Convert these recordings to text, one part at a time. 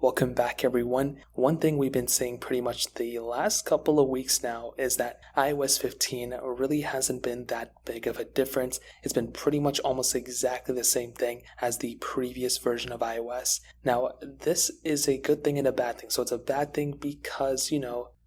Welcome back, everyone. One thing we've been saying pretty much the last couple of weeks now is that iOS 15 really hasn't been that big of a difference. It's been pretty much almost exactly the same thing as the previous version of iOS. Now, this is a good thing and a bad thing. So it's a bad thing because,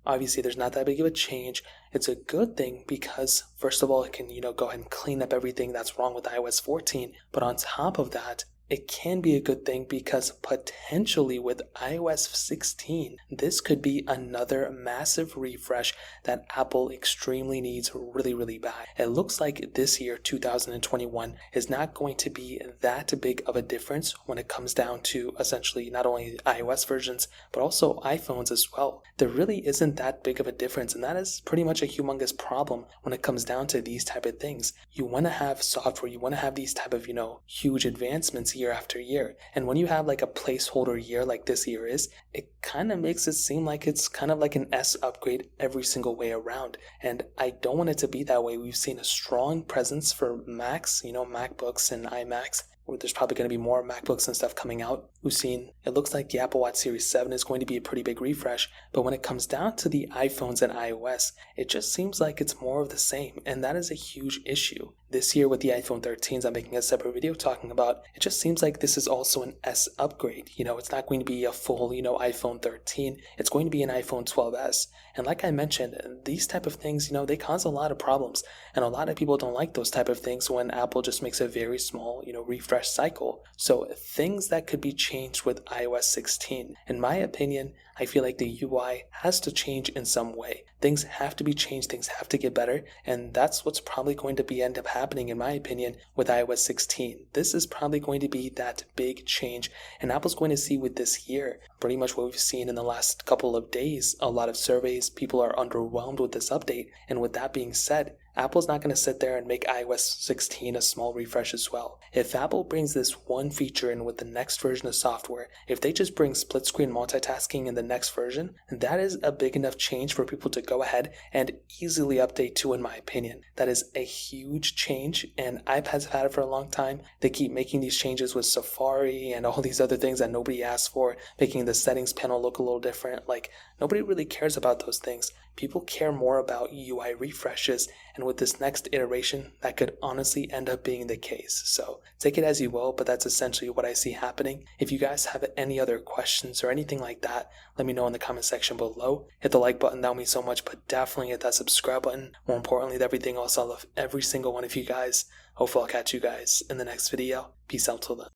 obviously there's not that big of a change. It's a good thing because, first of all, it can, go ahead and clean up everything that's wrong with iOS 14. But on top of that, it can be a good thing because potentially with iOS 16, this could be another massive refresh that Apple extremely needs really, really bad. It looks like this year, 2021, is not going to be that big of a difference when it comes down to essentially not only iOS versions, but also iPhones as well. There really isn't that big of a difference, and that is pretty much a humongous problem when it comes down to these type of things. You want to have software, you want to have these type of, huge advancements year after year. And when you have like a placeholder year like this year is, it kind of makes it seem like it's kind of like an S upgrade every single way around. And I don't want it to be that way. We've seen a strong presence for Macs, MacBooks and iMacs. There's probably going to be more MacBooks and stuff coming out. It looks like the Apple Watch Series 7 is going to be a pretty big refresh, but when it comes down to the iPhones and iOS, it just seems like it's more of the same, and that is a huge issue. This year with the iPhone 13s, I'm making a separate video talking about, it just seems like this is also an S upgrade. It's not going to be a full, iPhone 13. It's going to be an iPhone 12s. And like I mentioned, these type of things, they cause a lot of problems, and a lot of people don't like those type of things when Apple just makes a very small, refresh cycle. So things that could be changed with iOS 16, in my opinion, I feel like the UI has to change in some way. Things have to be changed, things have to get better, and that's what's probably going to end up happening, in my opinion, with iOS 16. This is probably going to be that big change, and Apple's going to see with this year, pretty much what we've seen in the last couple of days, a lot of surveys, people are underwhelmed with this update, and with that being said, Apple's not going to sit there and make iOS 16 a small refresh as well. If Apple brings this one feature in with the next version of software, if they just bring split screen multitasking in the next version, that is a big enough change for people to go ahead and easily update to, in my opinion. That is a huge change, and iPads have had it for a long time. They keep making these changes with Safari and all these other things that nobody asked for, making the settings panel look a little different. Like, nobody really cares about those things. People care more about UI refreshes, and with this next iteration, that could honestly end up being the case. So take it as you will, but that's essentially what I see happening. If you guys have any other questions or anything like that, let me know in the comment section below. Hit the like button, that would mean so much, but definitely hit that subscribe button. More importantly than everything else, I love every single one of you guys. Hopefully I'll catch you guys in the next video. Peace out till then.